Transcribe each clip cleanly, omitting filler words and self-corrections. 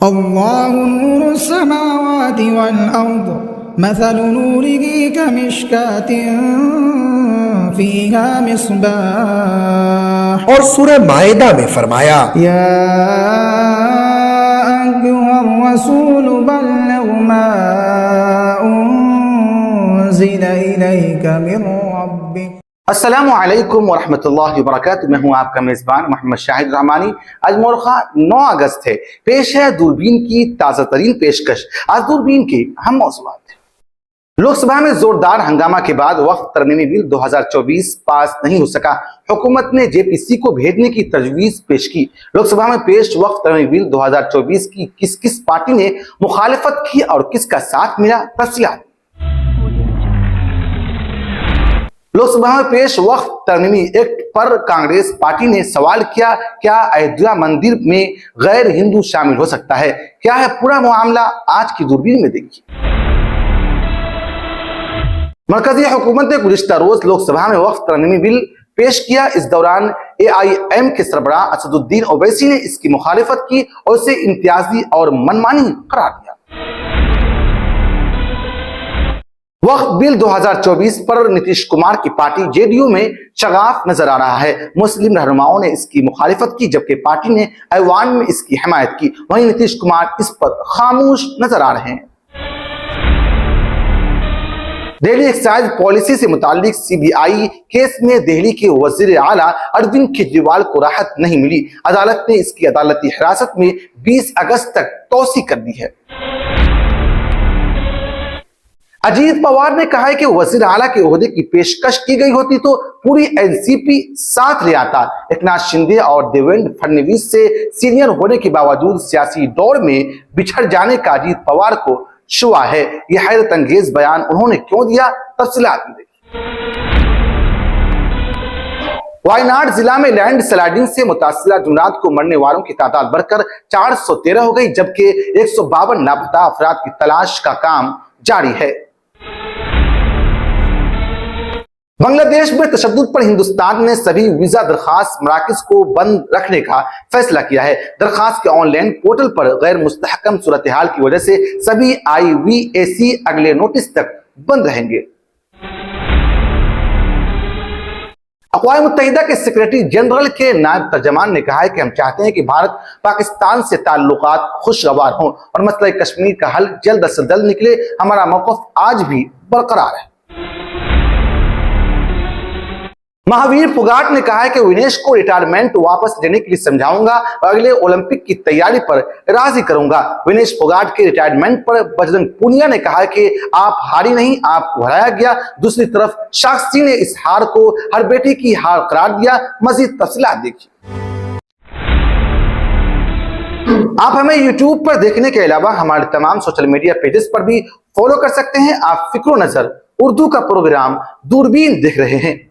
अल्लाहु नूरुस समावाति वल अर्द मसलु नूरिही कमिश्कातिन फीहा मिस्बाह। और सूरह माइदा में फरमाया, या अय्युहर रसूल बल्लिग मा उन्ज़िला इलैका मिन रब्बिक। अस्सलामु अलैकुम वरहमतुल्लाहि वबरकातुहू। मैं हूँ आपका मेज़बान मोहम्मद शाहिद रहमानी। आज मोरखा 9 अगस्त है। पेश है दूरबीन की ताज़ा तरीन पेशकश। आज दूरबीन के अहम मौज़ूआत हैं। लोकसभा में जोरदार हंगामा के बाद वक्फ तरमीमी बिल 2024 पास नहीं हो सका। हुकूमत ने जेपीसी को भेजने की तजवीज़ पेश की। लोकसभा में पेश वक्फ तरमीमी बिल 2024 की किस किस पार्टी ने मुखालिफत की और किसका साथ मिला, तफसीलात। लोकसभा में पेश वक्फ तरमीमी एक्ट पर कांग्रेस पार्टी ने सवाल किया, क्या अयोध्या मंदिर में गैर हिंदू शामिल हो सकता है? क्या है पूरा मामला, आज की दूरबीन में देखिए। मरकजी हुकूमत ने गुज़िश्ता रोज लोकसभा में वक्फ तरमीमी बिल पेश किया। इस दौरान AIM के सरबराह असदुद्दीन ओवैसी ने इसकी मुखालिफत की और इसे इम्तियाजी और मनमानी करार दिया। वक्फ बिल 2024 पर नीतीश कुमार की पार्टी JDU में शगाफ नजर आ रहा है। मुस्लिम रहनुमाओं ने इसकी मुखालिफत की, जबकि पार्टी ने ऐवान में इसकी हिमायत की। वहीं नीतीश कुमार इस पर खामोश नजर आ रहे हैं। दिल्ली एक्साइज पॉलिसी से मुताल्लिक CBI केस में दिल्ली के वजीर आला अरविंद केजरीवाल को राहत नहीं मिली। अदालत ने इसकी अदालती हिरासत में 20 अगस्त तक तौसी कर दी है। अजीत पवार ने कहा है कि वजीर आला के ओहदे की पेशकश की गई होती तो पूरी NCP साथ ले आता। एकनाथ शिंदे और देवेंद्र फडणवीस से सीनियर होने के बावजूद सियासी दौर में बिछड़ जाने का अजीत पवार को शुआ है। यह हैरत अंगेज बयान उन्होंने क्यों दिया, तफसीलात में देखिए। वायनाड जिला में लैंड स्लाइडिंग से मुतासिरा जुमरात को मरने वालों की तादाद बढ़कर 413 हो गई, जबकि 152 लापता अफराद की तलाश का काम जारी है। बांग्लादेश में तशद्दुद पर हिंदुस्तान ने सभी वीजा दरखास्त मराकज को बंद रखने का फैसला किया है। दरखास्त के ऑनलाइन पोर्टल पर गैर मुस्तहकम सूरत हाल की वजह से सभी IVAC अगले नोटिस तक बंद रहेंगे। अक़वाम मुत्तहिदा के सेक्रेटरी जनरल के नायब तर्जमान ने कहा है कि हम चाहते हैं कि भारत पाकिस्तान से ताल्लुकात खुशगवार हों और मसला कश्मीर का हल जल्द से जल्द निकले। हमारा मौक़िफ़ आज भी बरकरार है। महावीर फोगाट ने कहा है कि विनेश को रिटायरमेंट वापस लेने के लिए समझाऊंगा और अगले ओलंपिक की तैयारी पर राजी करूंगा। विनेश फोगाट के रिटायरमेंट पर बजरंग पूनिया ने कहा है कि आप हारी नहीं, आपको हराया गया। दूसरी तरफ साक्षी ने इस हार को हर बेटी की हार करार दिया। मजीद तफसीलात देखिए। आप हमें YouTube पर देखने के अलावा हमारे तमाम सोशल मीडिया पेजेस पर भी फॉलो कर सकते हैं। आप फिक्रो नजर उर्दू का प्रोग्राम दूरबीन देख रहे हैं।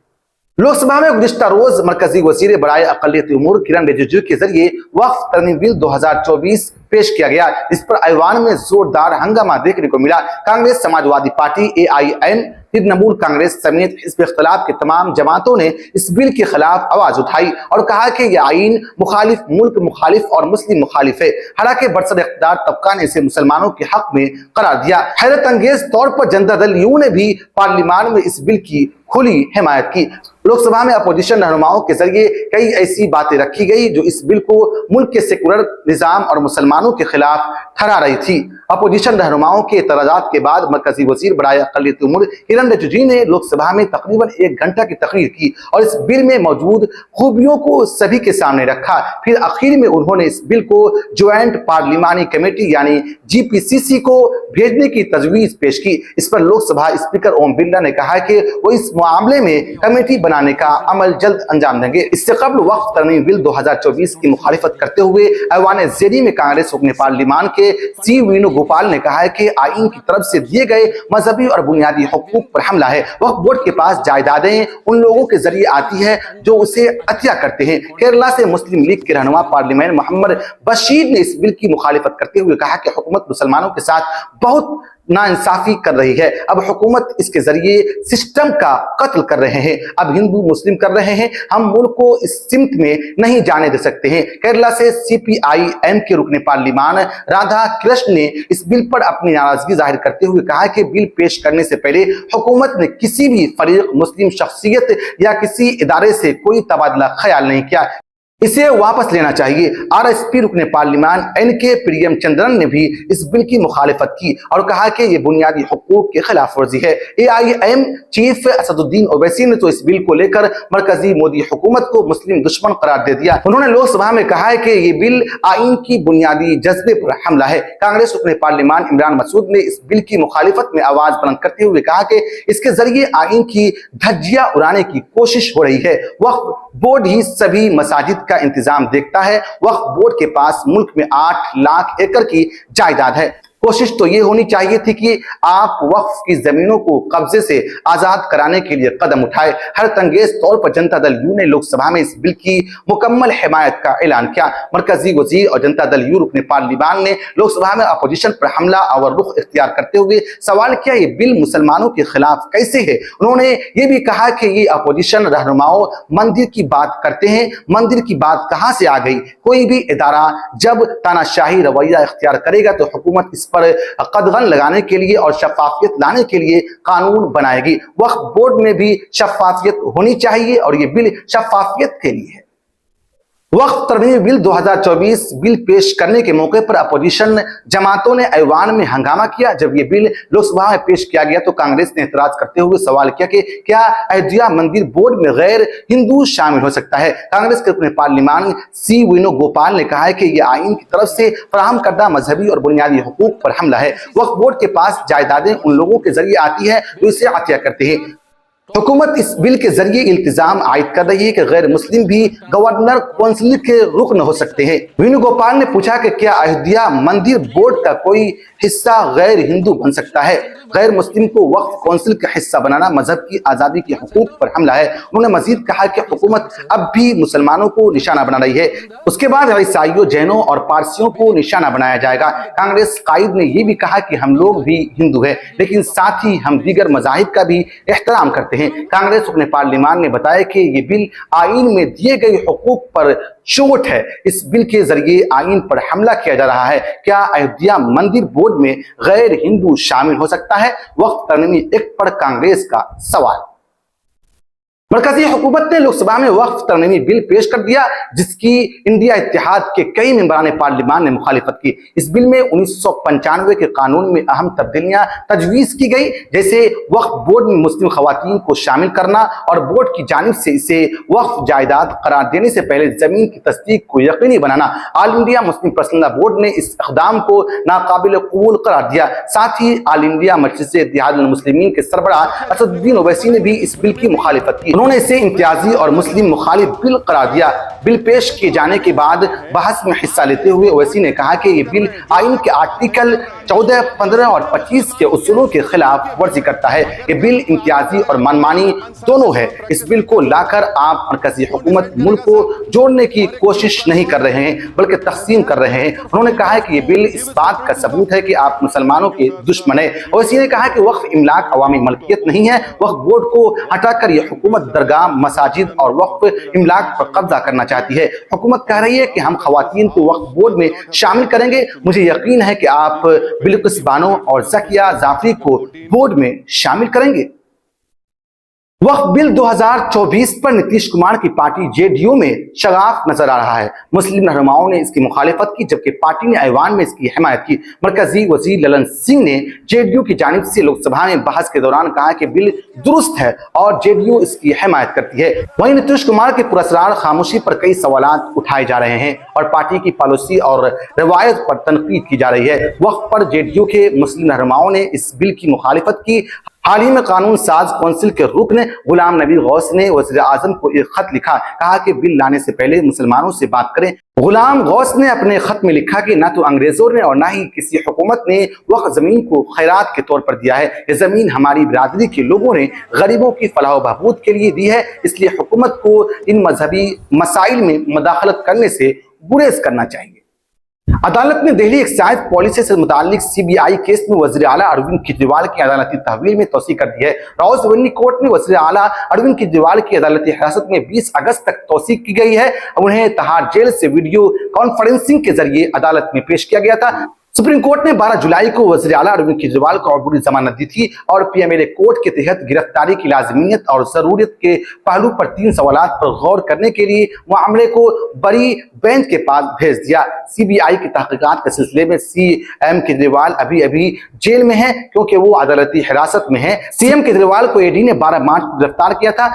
लोकसभा में गुज़िश्ता रोज मरकजी वज़ीर बराए अक़लियती उमूर किरण रिजिजू के जरिए वक्फ तरमीमी बिल 2024 पेश किया गया। इस पर ऐवान में जोरदार हंगामा देखने को मिला। कांग्रेस, समाजवादी पार्टी, AIM, तृणमूल कांग्रेस समेत हिज़्ब इख्तिलाफ के तमाम जमातों ने इस बिल के खिलाफ आवाज उठाई और कहा कि यह आईन मुखालिफ, मुल्क मुखालिफ और मुस्लिम मुखालिफ है। हालांकि बरसर इख्तियार तबका ने इसे मुसलमानों के हक में करार दिया। हैरत अंगेज तौर पर जनता दल U ने भी पार्लियामान में इस बिल की खुली हिमायत की। लोकसभा में अपोजिशन रहनुमाओं के जरिए कई ऐसी बातें रखी गई जो इस बिल को मुल्क के सेकुलर निजाम और मुसलमानों के खिलाफ ठहरा रही थी। अपोजिशन रहनुमाओं के एतराजात के बाद मरकजी वजीर बराए अक़लियती उमूर किरण रिजिजू ने लोकसभा में तकरीबन 1 घंटा की तकरीर की और इस बिल में मौजूद खूबियों को सभी के सामने रखा। फिर आखिर में उन्होंने इस बिल को ज्वाइंट पार्लिमानी कमेटी यानी GPCC को भेजने की तजवीज पेश की। इस पर लोकसभा स्पीकर ओम बिरला ने कहा कि वो इस मामले में कमेटी बनाने का अमल जल्द अंजाम देंगे। इससे कबल वक्फ तरमीमी बिल 2024 की मुखालिफत करते हुए ऐवान ज़ेरी में कांग्रेस रुकने पार्लिमान के C वेणुगोपाल ने कहा है कि आईन की तरफ से दिए गए मजहबी और बुनियादी हुकूक पर हमला है। वक्फ बोर्ड के पास जायदादें उन लोगों के जरिए आती है जो उसे अतिया करते हैं। केरला से मुस्लिम लीग के रहनुमा पार्लियामेंट मोहम्मद बशीर ने इस बिल की मुखालिफत करते हुए कहा कि हुकूमत मुसलमानों के साथ बहुत नाइंसाफी कर रही है। अब हुकूमत इसके जरिए सिस्टम का कत्ल कर रहे हैं। अब हिंदू मुस्लिम कर रहे हैं। हम मुल्क को इस सिमत में नहीं जाने दे सकते हैं। केरला से CPIM के रुकने पार्लिमान राधा कृष्ण ने इस बिल पर अपनी नाराजगी जाहिर करते हुए कहा कि बिल पेश करने से पहले हुकूमत ने किसी भी फरीक, मुस्लिम शख्सियत या किसी इदारे से कोई तबादला ख्याल नहीं किया, इसे वापस लेना चाहिए। RSP रुकने पार्लिमान NK प्रियमचंद्रन ने भी इस बिल की मुखालिफत की और कहा कि यह बुनियादी हुकूक के खिलाफ वर्जी है। AIM चीफ असदुद्दीन ओवैसी ने तो इस बिल को लेकर मरकजी मोदी हुकूमत को मुस्लिम दुश्मन करार दे दिया। उन्होंने लोकसभा में कहा है कि यह बिल आइन की बुनियादी जज्बे पर हमला है। कांग्रेस रुकने पार्लिमान इमरान मसूद ने इस बिल की मुखालिफत में आवाज बुलंद करते हुए कहा कि इसके जरिए आइन की धज्जियां उड़ाने की कोशिश हो रही है। वक्फ बोर्ड ही सभी मसाजिद का इंतजाम देखता है। वक्फ बोर्ड के पास मुल्क में 8 लाख एकड़ की जायदाद है। कोशिश तो ये होनी चाहिए थी कि आप वक्फ की जमीनों को कब्जे से आजाद कराने के लिए कदम उठाए। हर तंगेज तौर पर जनता दल यू ने लोकसभा में इस बिल की मुकम्मल हिमायत का ऐलान किया। मरकजी वजीर और जनता दल यू रुकने पार्लिमान ने लोकसभा में अपोजिशन पर हमला और रुख इख्तियार करते हुए सवाल किया, ये बिल मुसलमानों के खिलाफ कैसे है। उन्होंने ये भी कहा कि ये अपोजिशन रहनुमाओं मंदिर की बात करते हैं। मंदिर की बात कहां से आ गई। कोई भी इदारा जब तानाशाही रवैया इख्तियार करेगा तो हुकूमत इस पर कदगन लगाने के लिए और शफाफियत लाने के लिए कानून बनाएगी। वक्फ बोर्ड में भी शफाफियत होनी चाहिए और ये बिल शफाफियत के लिए है। वक्फ तरमीमी बिल 2024 बिल पेश करने के मौके पर अपोजिशन जमातों ने ऐवान में हंगामा किया। जब यह बिल लोकसभा में पेश किया गया तो कांग्रेस ने एतराज करते हुए सवाल किया कि क्या अयोध्या मंदिर बोर्ड में गैर हिंदू शामिल हो सकता है। कांग्रेस के रुकने पार्लिमान C वेणुगोपाल ने कहा है कि यह आइन की तरफ से फराहम करदा मजहबी और बुनियादी हुकूक पर हमला है। वक्फ बोर्ड के पास जायदादें उन लोगों के जरिए आती है जो इसे अतिया करते हैं। हुकूमत इस बिल के जरिए इल्तिजाम आयद कर रही है कि गैर मुस्लिम भी गवर्नर कौंसिल के रुकन हो सकते हैं। वेणुगोपाल ने पूछा कि क्या अयोध्या मंदिर बोर्ड का कोई हिस्सा गैर हिंदू बन सकता है। गैर मुस्लिम को वक्फ कौंसिल का हिस्सा बनाना मजहब की आज़ादी के हुकूक पर हमला है। उन्होंने मजीद कहा कि हुकूमत अब भी मुसलमानों को निशाना बना रही है। उसके बाद ईसाइयों, जैनों और पारसियों को निशाना बनाया जाएगा। कांग्रेस कायद ने यह भी कहा कि हम लोग भी हिंदू हैं, लेकिन साथ ही हम दीगर मजाहिब का भी एहतराम करते हैं। कांग्रेस रुकने पार्लिमान ने बताया कि ये बिल आइन में दिए गए हुकूक पर चोट है। इस बिल के जरिए आइन पर हमला किया जा रहा है। क्या अयोध्या मंदिर बोर्ड में गैर हिंदू शामिल हो सकता है। वक्फ तरमीमी एक्ट पर कांग्रेस का सवाल। मरकजी हुकूमत ने लोकसभा में वक्फ तरमीमी बिल पेश कर दिया, जिसकी इंडिया इत्तेहाद के कई मेंबरान पार्लिमान ने मुखालिफत की। इस बिल में 1995 के कानून में अहम तब्दीलियां तजवीज की गई, जैसे वक्फ बोर्ड में मुस्लिम खवातीन को शामिल करना और बोर्ड की जानिब से इसे वक्फ जायदाद करार देने से पहले जमीन की तस्दीक को यकीनी बनाना। All India Muslim personal law board ने इस इक़दाम को नाकाबिल कबूल करार दिया। साथ ही ऑल इंडिया मजलिस इत्तेहादुल मुस्लिमीन के सरबराह असदुद्दीन ओवैसी ने भी इस बिल की मुखालिफत की। उन्होंने इसे इम्तियाजी और मुस्लिम मुखालिफ बिल करार दिया। बिल पेश किए जाने के बाद बहस में हिस्सा लेते हुए ओवैसी ने कहा कि यह बिल आइन के आर्टिकल 14, 15 और 25 के उसूलों के खिलाफ वर्जी करता है। ये बिल इम्तियाजी और मनमानी दोनों है। इस बिल को लाकर आप मरकजी हुकूमत मुल्क को जोड़ने की कोशिश नहीं कर रहे हैं, बल्कि तकसीम कर रहे हैं। उन्होंने कहा है कि यह बिल इस बात का सबूत है कि आप मुसलमानों के दुश्मन है। ओवैसी ने कहा कि वक्फ इमलाक अवामी मलकियत नहीं है। वक्फ बोर्ड को हटाकर यह हुकूमत दरगाह, मसाजिद और वक्फ इमलाक पर कब्जा करना चाहती है। हुकूमत कह रही है कि हम खवातीन को वक्फ बोर्ड में शामिल करेंगे। मुझे यकीन है कि आप बिल्किस बानो और ज़किया जाफरी को बोर्ड में शामिल करेंगे। वक्फ बिल 2024 पर नीतीश कुमार की पार्टी JDU में शगाफ नजर आ रहा है। मुस्लिम रहनुमाओं ने इसकी मुखालिफत की, जबकि पार्टी ने ऐवान में इसकी हिमायत की। मरकजी वजीर ललन सिंह ने JDU की जानिब से लोकसभा में बहस के दौरान कहा कि बिल दुरुस्त है और JDU इसकी हिमायत करती है। वहीं नीतीश कुमार की पुरस्कार खामोशी पर कई सवालात उठाए जा रहे हैं और पार्टी की पॉलिसी और रवायत पर तनकीद की जा रही है। वक्फ पर JDU के मुस्लिम रहनुमाओं ने इस बिल की मुखालिफत की। हाल ही में कानून साज कौंसिल के रुकन गुलाम नबी गौस ने वज़ीर आज़म को एक खत लिखा, कहा कि बिल लाने से पहले मुसलमानों से बात करें। गुलाम गौस ने अपने खत में लिखा कि ना तो अंग्रेजों ने और ना ही किसी हुकूमत ने वक्फ जमीन को खैरात के तौर पर दिया है। ये जमीन हमारी बिरादरी के लोगों ने गरीबों की फलाह बहबूद के लिए दी है। इसलिए हुकूमत को इन मजहबी मसाइल में मदाखलत करने से गुरेज करना चाहिए। अदालत ने दिल्ली एक्साइज पॉलिसी से मुताल्लिक सीबीआई केस में वज़ीर आला अरविंद केजरीवाल की अदालती तहवील में तौसीह कर दी है। रावलपिंडी कोर्ट ने वज़ीर आला अरविंद केजरीवाल की अदालती हिरासत में 20 अगस्त तक तौसीह की गई है। उन्हें तिहाड़ जेल से वीडियो कॉन्फ्रेंसिंग के जरिए अदालत में पेश किया गया था। सुप्रीम कोर्ट ने 12 जुलाई को वज़ीर आला अरविंद केजरीवाल को अबूरी जमानत दी थी और पीएमएलए कोर्ट के तहत गिरफ्तारी की लाजमियत और जरूरत के पहलू पर 3 सवालात पर गौर करने के लिए मामले को बड़ी बेंच के पास भेज दिया। सीबीआई की तहकीकात के सिलसिले में सीएम केजरीवाल अभी जेल में है क्योंकि वो अदालती हिरासत में है। सीएम केजरीवाल को ईडी ने 12 मार्च को गिरफ्तार किया था।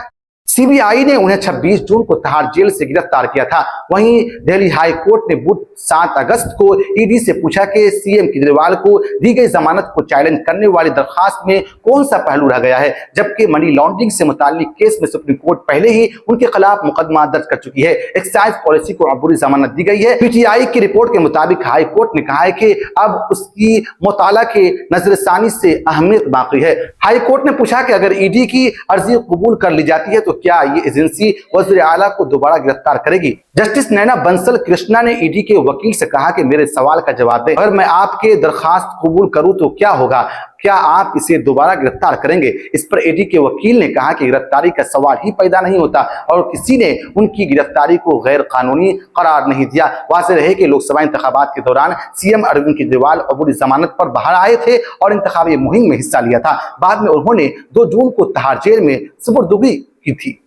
सीबीआई ने उन्हें 26 जून को तिहाड़ जेल से गिरफ्तार किया था। वहीं दिल्ली हाई कोर्ट ने बुध 7 अगस्त को ईडी से पूछा कि सीएम केजरीवाल को दी गई जमानत को चैलेंज करने वाली दरखास्त में कौन सा पहलू रह गया है, जबकि मनी लॉन्ड्रिंग से मुताल्लिक केस में सुप्रीम कोर्ट पहले ही उनके खिलाफ मुकदमा दर्ज कर चुकी है। एक्साइज पॉलिसी को अबूरी जमानत दी गई है। पीटीआई की रिपोर्ट के मुताबिक हाई कोर्ट ने कहा है कि अब उसकी मुताला के नजरसानी से अहमियत बाकी है। हाई कोर्ट ने पूछा कि अगर ईडी की अर्जी कबूल कर ली जाती है तो क्या ये एजेंसी वज़ीर आला को दोबारा गिरफ्तार करेगी। जस्टिस नैना बंसल कृष्णा ने ईडी के वकील से कहा कि मेरे सवाल का जवाब दें, अगर मैं आपके दरखास्त कबूल करूं तो क्या होगा, क्या आप इसे दोबारा गिरफ्तार करेंगे। इस पर ईडी के वकील ने कहा कि गिरफ्तारी का सवाल ही पैदा नहीं होता और किसी ने उनकी गिरफ्तारी को गैर कानूनी करार नहीं दिया। वाज़ेह रहे कि लोकसभा इंतखाबात के दौरान सीएम अरविंद केजरीवाल अबूरी जमानत पर बाहर आए थे और इंतखाबी मुहिम में हिस्सा लिया था। बाद में उन्होंने 2 जून को तिहाड़ जेल में सुपुर्दगी की थी।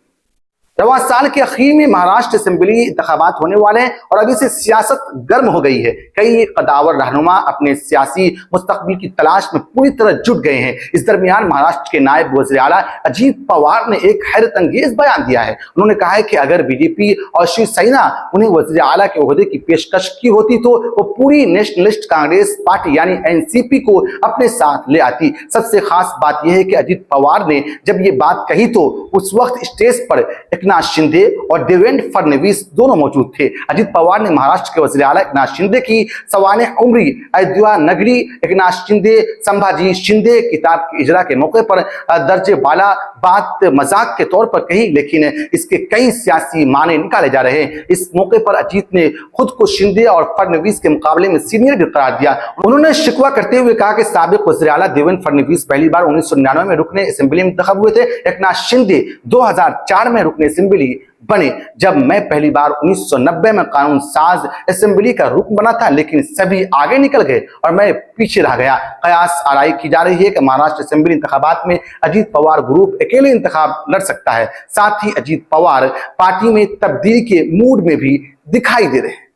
रवां साल के आखिर में महाराष्ट्र असेंबली इंतखाबात होने वाले हैं और अभी से सियासत गर्म हो गई है। कई कदावर रहनुमा अपने सियासी मुस्तकबिल की तलाश में पूरी तरह जुट गए हैं। इस दरमियान महाराष्ट्र के नायब वज़ीर आला अजीत पवार ने एक हैरत अंगेज बयान दिया है। उन्होंने कहा है कि अगर बीजेपी और शिवसेना उन्हें वज़ीर आला के ओहदे की पेशकश की होती तो वो पूरी नेशनलिस्ट कांग्रेस पार्टी यानी एनसीपी को अपने साथ ले आती। सबसे खास बात यह है कि अजीत पवार ने जब ये बात कही तो उस वक्त स्टेज पर एकनाथ शिंदे और देवेंद्र फडणवीस दोनों मौजूद थे। अजीत पवार ने महाराष्ट्र के वज़ीर आला एकनाथ शिंदे की सवाने उम्री अयोध्या नगरी एकनाथ शिंदे संभाजी शिंदे किताब की इजरा के मौके पर दर्जे बाला बात मजाक के तौर पर कही, लेकिन इसके कई सियासी माने निकाले जा रहे हैं। इस मौके पर अजीत ने खुद को शिंदे और फडणवीस के मुकाबले में सीनियर भी करार दिया। उन्होंने शिकवा करते हुए कहा कि साबिक वज़ीर आला देवेंद्र फडणवीस पहली बार 1999 में रुकने असेंबली में इंतखाब हुए थे। एकनाथ शिंदे 2004 में रुकने असेंबली बने, जब मैं पहली बार 1990 में कानून साज असेंबली का रुकन बना था, लेकिन सभी आगे निकल गए और मैं पीछे रह गया। कयास आराई की जा रही है कि महाराष्ट्र असेंबली इंतखाबात में अजीत पवार ग्रुप अकेले इंतखाब लड़ सकता है। साथ ही अजीत पवार पार्टी में तब्दीली के मूड में भी दिखाई दे रहे हैं।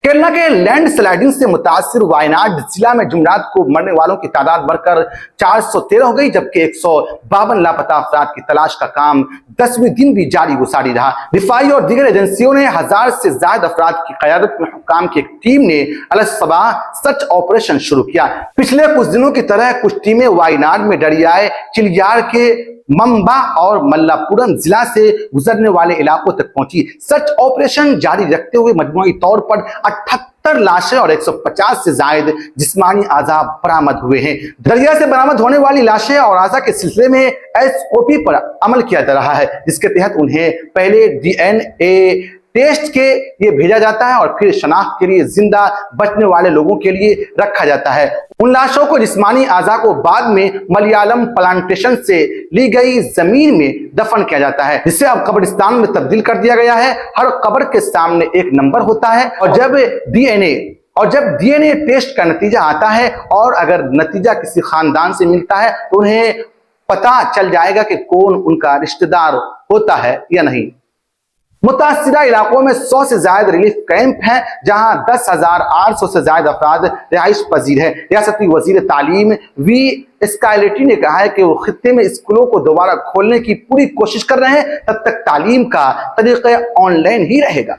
केरला के लैंड स्लाइडिंग से मुतासिर वायनाड जिला में जुमरात को मरने वालों की तादाद बढ़कर 413 हो गई, जबकि 152 लापता अफराद की तलाश का काम 10वें दिन भी जारी गुसारी रहा। दिफाई और दीगर एजेंसियों ने 1000 से ज्यादा अफराद की क़यादत में हुक्काम की एक टीम ने अलसबा सर्च ऑपरेशन शुरू किया। पिछले कुछ दिनों की तरह कुछ टीमें वायनाड में दरियाए चिलियार के मंबा और मल्लापुरम जिला से गुजरने वाले इलाकों तक पहुंची। सर्च ऑपरेशन जारी रखते हुए मजमूई तौर पर 78 लाशें और 150 से ज्यादा जिस्मानी आज़ा बरामद हुए हैं। दरिया से बरामद होने वाली लाशें और आज़ा के सिलसिले में एसओपी पर अमल किया जा रहा है, जिसके तहत उन्हें पहले डीएनए टेस्ट के लिए भेजा जाता है और फिर शनाख्त के लिए जिंदा बचने वाले लोगों के लिए रखा जाता है। उन लाशों को जिस्मानी आज़ा को बाद में मलयालम प्लांटेशन से ली गई जमीन में दफन किया जाता है, जिसे अब कब्रिस्तान में तब्दील कर दिया गया है। हर कब्र के सामने एक नंबर होता है और जब डीएनए टेस्ट का नतीजा आता है और अगर नतीजा किसी खानदान से मिलता है तो उन्हें पता चल जाएगा कि कौन उनका रिश्तेदार होता है या नहीं। मुतासिरा इलाकों में 100 से ज्यादा रिलीफ कैंप हैं, जहां 10,800 से ज्यादा अफराद रिहाइश पजीर हैं। रियासती वजीर तालीम वी स्काइलेटी ने कहा है कि वो खित्ते में स्कूलों को दोबारा खोलने की पूरी कोशिश कर रहे हैं, तब तक तालीम का तरीका ऑनलाइन ही रहेगा।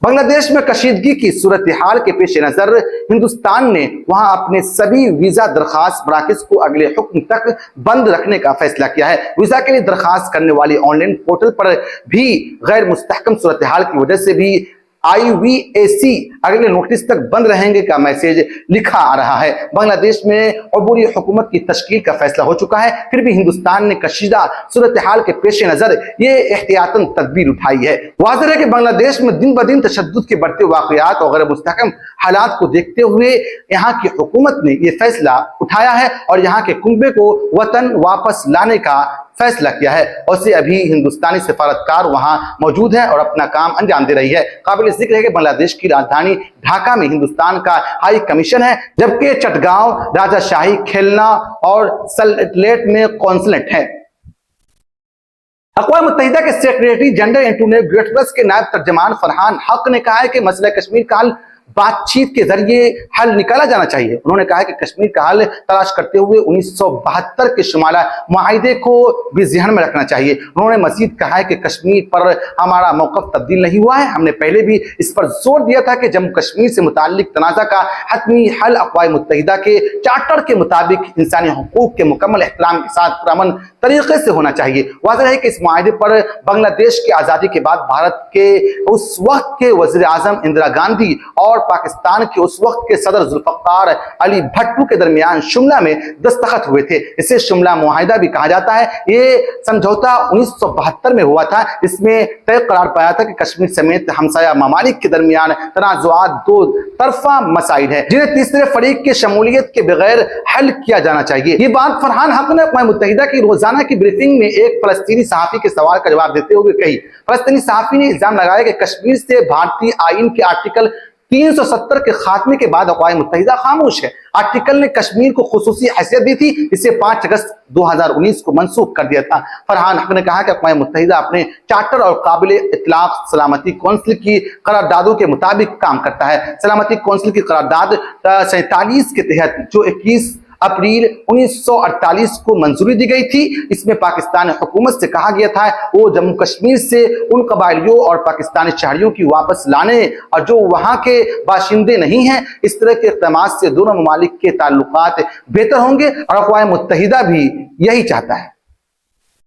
बांग्लादेश में कशीदगी की सूरत हाल के पेश नजर हिंदुस्तान ने वहां अपने सभी वीजा दरखास्त मराकज को अगले हुक्म तक बंद रखने का फैसला किया है। वीजा के लिए दरखास्त करने वाली ऑनलाइन पोर्टल पर भी गैर मुस्तहकम सूरत हाल की वजह से भी IVAC अगले नोटिस तक बंद रहेंगे का मैसेज लिखा आ रहा है। बांग्लादेश में अबूरी हुकूमत की तश्कील का फैसला हो चुका है, फिर भी हिंदुस्तान ने कशीदा सूरत हाल के पेश नजर ये एहतियातन तदबीर उठाई है। वाज़ेह है कि बांग्लादेश में दिन ब दिन तशद्दुद के बढ़ते वाक़यात और गैर मुस्तहकम हालात को देखते हुए यहाँ की हुकूमत ने यह फैसला उठाया है और यहाँ के कुंबे को वतन वापस लाने का फैसला किया है। और से अभी हिंदुस्तानी सिफारतकार वहां मौजूद है और अपना काम अंजाम दे रही है। काबिल जिक्र है कि बांग्लादेश की राजधानी ढाका में हिंदुस्तान का हाई कमीशन है, जबकि चटगांव, राजाशाही, खेलना और सल्टलेट में कौंसलेट है। अक़वाम मुत्तहिदा के सेक्रेटरी जनरल एंटोनियो गुटेरेस के नायब तर्जमान फरहान हक ने कहा है कि मसला कश्मीर का हल बातचीत के जरिए हल निकाला जाना चाहिए। उन्होंने कहा कि कश्मीर का हल तलाश करते हुए 1972 के शुमाला मुआहिदे को भी ज़हन में रखना चाहिए। उन्होंने मजीद कहा है कि कश्मीर पर हमारा मौक़िफ़ तब्दील नहीं हुआ है। हमने पहले भी इस पर जोर दिया था कि जम्मू कश्मीर से मुताल्लिक तनाज़ा का हतमी हल अक़वाम मुत्तहिदा के चार्टर के मुताबिक इंसानी हुकूक के मुकम्मल एहतराम के साथ पुरअमन तरीके से होना चाहिए। वाज़ेह है कि इस मुआहिदे पर बांग्लादेश की आज़ादी के बाद भारत के उस वक्त के वज़ीर आज़म इंदिरा गांधी और पाकिस्तान के उस वक्त के सदर जुल्फ़िकार अली भट्टू के दरमियान शिमला में दस्तखत हुए थे। इसे शिमला मुआहिदा भी कहा जाता है। ये समझौता 1972 में हुआ था। इसमें तय करार पाया था कि कश्मीर समेत हमसाया ममालिक के दरमियान तनाज़ुआत दो तरफा मसाइल है जिन्हें तीसरे फरीक के शमूलियत के बगैर हल किया जाना चाहिए। ये बात फरहान हक ने अक़वाम मुत्तहिदा की रोजाना की ब्रीफिंग में एक फलस्तीनी सहाफ़ी के सवाल का जवाब देते हुए कही। फलस्तीनी सहाफ़ी ने इल्जाम लगाया कि कश्मीर से भारतीय आईन के आर्टिकल 370 के खात्मे के बाद अक़वाम मुत्तहिदा खामोश है। आर्टिकल ने कश्मीर को खुसूसी हैसियत दी थी, इसे 5 अगस्त 2019 को मंसूख कर दिया था। फरहान हक ने कहा कि अक़वाम मुत्तहिदा अपने चार्टर और काबिल इतलाक़ सलामती कौंसिल की करारदादों के मुताबिक काम करता है। सलामती कौंसिल की करारदाद 47 के तहत जो 21 अप्रैल 1948 को मंजूरी दी गई थी, इसमें पाकिस्तानी हुकूमत से कहा गया था वो जम्मू कश्मीर से उन कबाइलियों और पाकिस्तानी शहरियों की वापस लाने और जो वहां के बाशिंदे नहीं हैं, इस तरह के इक़दाम से दोनों ममालिक के ताल्लुकात बेहतर होंगे और अक़वाम मुत्तहिदा भी यही चाहता है।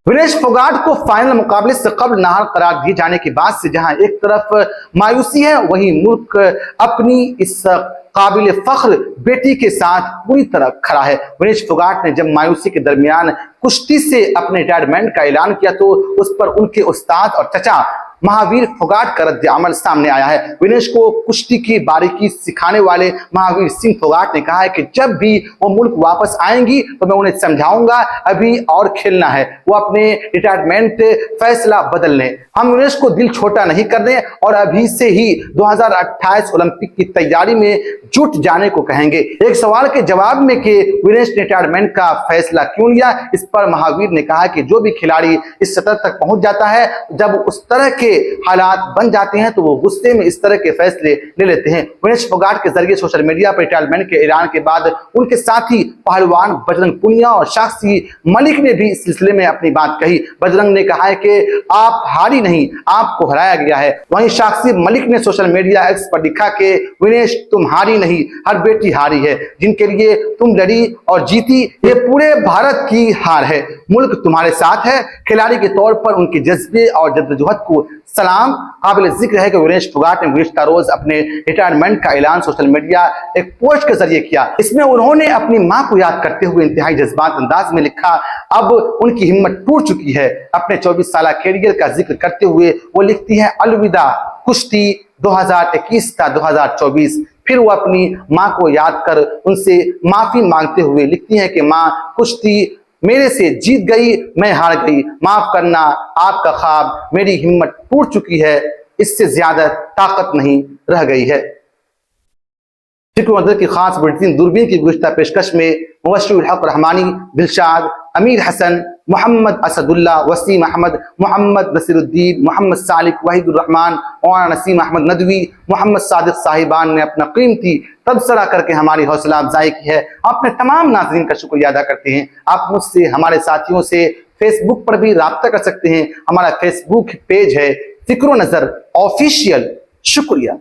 विनेश फोगाट को फाइनल मुकाबले से कबल नाहल करार दिए जाने के बाद से जहां एक तरफ मायूसी है, वहीं मुल्क अपनी इस काबिल फख्र बेटी के साथ पूरी तरह खड़ा है। विनेश फोगाट ने जब मायूसी के दरमियान कुश्ती से अपने रिटायरमेंट का ऐलान किया तो उस पर उनके उस्ताद और चचा महावीर फोगाट का रद्द अमल सामने आया है। विनेश को कुश्ती की बारीकी सिखाने वाले महावीर सिंह फोगाट ने कहा है कि जब भी वो मुल्क वापस आएंगी तो मैं उन्हें समझाऊंगा अभी और खेलना है, वो अपने रिटायरमेंट फैसला बदल लें। हम विनेश को दिल छोटा नहीं कर दें और अभी से ही 2028 ओलंपिक की तैयारी में जुट जाने को कहेंगे। एक सवाल के जवाब में कि विनेश ने रिटायरमेंट का फैसला क्यों लिया, इस पर महावीर ने कहा कि जो भी खिलाड़ी इस सतह तक पहुंच जाता है, जब उस तरह के हालात बन जाते हैं तो वो गुस्से में इस तरह के फैसले ले लेते हैं। विनेश फोगाट के जरिए सोशल मीडिया पर रिटायरमेंट के ऐलान के बाद उनके साथी पहलवान बजरंग पुनिया और साक्षी मलिक ने भी इस सिलसिले में अपनी बात कही। बजरंग ने कहा है कि आप हारी नहीं, आपको हराया गया है। वहीं साक्षी मलिक ने सोशल मीडिया एक्स पर लिखा कि विनेश तुम हारी नहीं, हर बेटी हारी है, जिनके लिए तुम लड़ी और जीती ये पूरे भारत की हार है। मुल्क तुम्हारे साथ है। खिलाड़ी के तौर पर उनके जज्बे और जद्दोजहद को सलाम। काबिल जिक्र है कि विनेश फोगाट ने गुज़िश्ता रोज अपने रिटायरमेंट का ऐलान सोशल मीडिया एक पोस्ट के जरिए किया। इसमें उन्होंने अपनी मां को याद करते हुए इंतहाई जज्बात अंदाज में लिखा, अब उनकी हिम्मत टूट चुकी है। अपने 24 साल कैरियर का जिक्र करते हुए वो लिखती है, अलविदा कुश्ती 2021 का 2024। फिर वो अपनी मां को याद कर उनसे माफी मांगते हुए लिखती है कि मां कुश्ती मेरे से जीत गई, मैं हार गई, माफ करना आपका ख्वाब, मेरी हिम्मत टूट चुकी है, इससे ज्यादा ताकत नहीं रह गई है। फिक्र की खास बुलेटिन दूरबीन की गुज़िश्ता पेशकश में मुबश्शिरुल हक रहमानी, दिलशाद, अमीर हसन, मोहम्मद असदुल्ला, वसीम अहमद, मोहम्मद नसीरुद्दीन, मोहम्मद सालिक, वहीदुर रहमान, मौलाना नसीम अहमद नदवी, मोहम्मद सादिक साहिबान ने अपना कीमती तबसरा करके हमारी हौसला अफजाई की है। अपने तमाम नाज़रीन का शुक्रिया अदा करते हैं। आप मुझसे, हमारे साथियों से फेसबुक पर भी राब्ता कर सकते हैं। हमारा फेसबुक पेज है फिक्रो नजर ऑफिशियल। शुक्रिया।